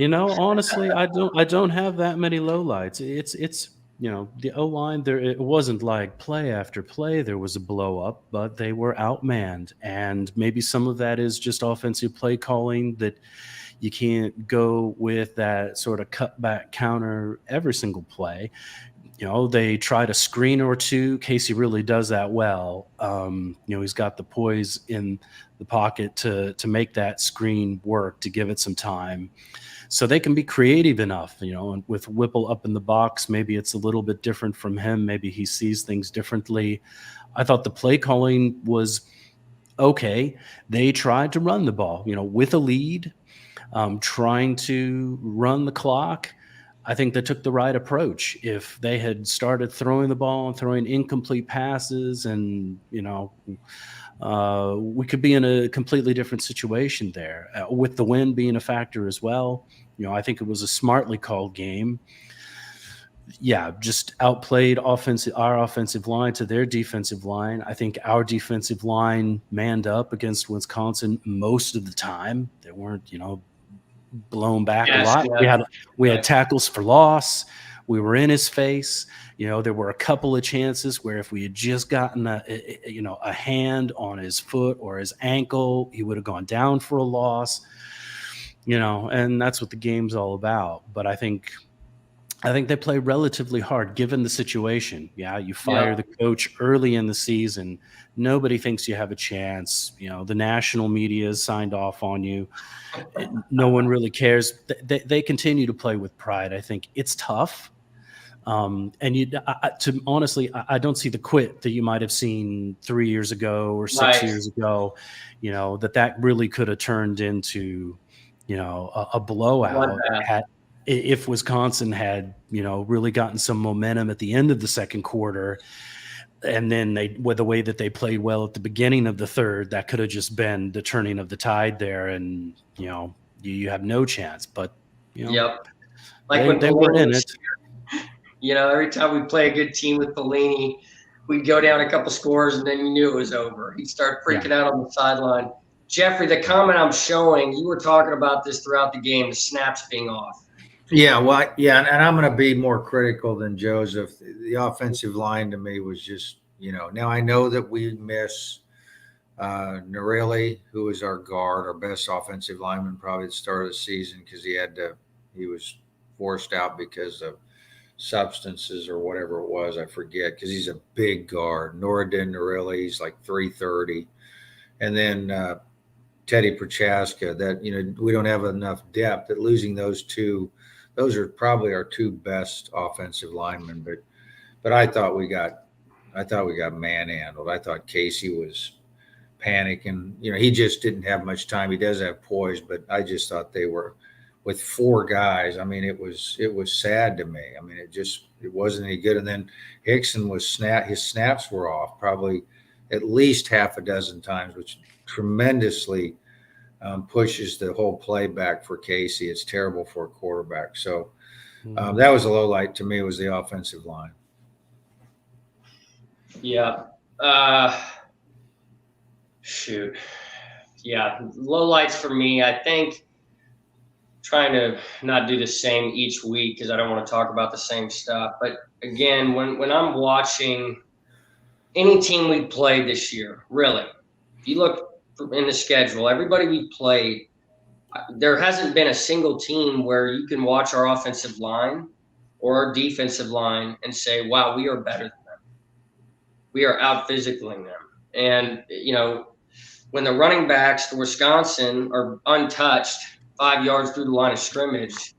Honestly, I don't have that many lowlights. It's the O line there. It wasn't like play after play there was a blow up, but they were outmanned, and maybe some of that is just offensive play calling that you can't go with that sort of cutback counter every single play. They tried a screen or two. Casey really does that well. He's got the poise in the pocket to make that screen work, to give it some time. So they can be creative enough, and with Whipple up in the box, maybe it's a little bit different from him. Maybe he sees things differently. I thought the play calling was okay. They tried to run the ball, with a lead, trying to run the clock. I think they took the right approach. If they had started throwing the ball and throwing incomplete passes, and we could be in a completely different situation there, with the wind being a factor as well. I think it was a smartly called game. Yeah, just outplayed our offensive line to their defensive line. I think our defensive line manned up against Wisconsin most of the time. They weren't, blown back a lot. We had tackles for loss. We were in his face. There were a couple of chances where if we had just gotten a hand on his foot or his ankle, he would have gone down for a loss. And that's what the game's all about. But I think they play relatively hard given the situation. Yeah, you fire the coach early in the season. Nobody thinks you have a chance. The national media has signed off on you. No one really cares. They continue to play with pride. I think it's tough. And honestly, I don't see the quit that you might have seen 3 years ago or 6 years ago, that really could have turned into, a blowout if Wisconsin had, really gotten some momentum at the end of the second quarter. And then with the way that they played well at the beginning of the third, that could have just been the turning of the tide there. And, you have no chance, but, like when they were in it. Every time we play a good team with Pelini, we'd go down a couple scores and then you knew it was over. He'd start freaking out on the sideline. Jeffrey, the comment I'm showing, you were talking about this throughout the game, the snaps being off. Yeah, well, and I'm going to be more critical than Joseph. The offensive line to me was just, now I know that we miss Narelli, who is our guard, our best offensive lineman probably at the start of the season, because he was forced out because of substances or whatever it was. I forget, because he's a big guard. Noradin Narelli, he's like 330. And then Teddy Prochaska, that, we don't have enough depth at losing those two. Those are probably our two best offensive linemen, but I thought we got manhandled. I thought Casey was panicking. He just didn't have much time. He does have poise, but I just thought they were with four guys. I mean, it was sad to me. I mean, it wasn't any good. And then Hickson his snaps were off probably at least half a dozen times, which tremendously pushes the whole play back for Casey. It's terrible for a quarterback. So that was a low light to me, was the offensive line. Yeah. Shoot. Yeah. Low lights for me, I think, trying to not do the same each week because I don't want to talk about the same stuff. But again, when I'm watching any team we played this year, really, if you look in the schedule, everybody we played, there hasn't been a single team where you can watch our offensive line or our defensive line and say, wow, we are better than them. We are out physicaling them. And, when the running backs to Wisconsin are untouched 5 yards through the line of scrimmage,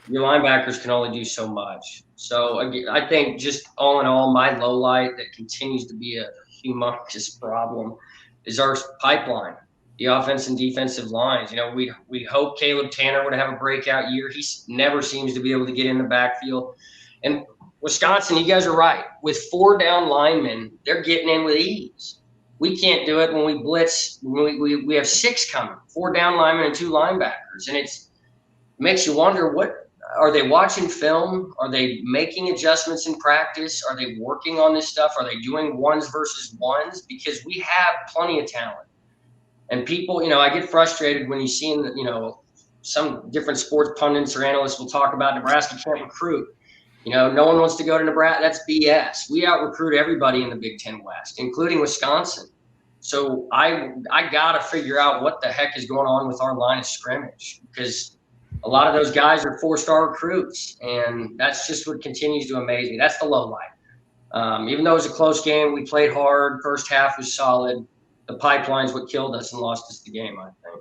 your linebackers can only do so much. So again, I think just all in all, my low light that continues to be a humongous problem is our pipeline, the offense and defensive lines. We hope Caleb Tanner would have a breakout year. He never seems to be able to get in the backfield. And Wisconsin, you guys are right. With 4 down linemen, they're getting in with ease. We can't do it when we blitz. We have 6 coming, 4 down linemen and 2 linebackers. And it makes you wonder, what are they watching film? Are they making adjustments in practice? Are they working on this stuff? Are they doing ones versus ones? Because we have plenty of talent. And people, I get frustrated when you see, some different sports pundits or analysts will talk about Nebraska can't recruit. No one wants to go to Nebraska. That's BS. We out recruit everybody in the Big Ten West, including Wisconsin. So I got to figure out what the heck is going on with our line of scrimmage, because a lot of those guys are 4-star recruits, and that's just what continues to amaze me. That's the low light. Even though it was a close game, we played hard. First half was solid. The pipeline's what killed us and lost us the game, I think.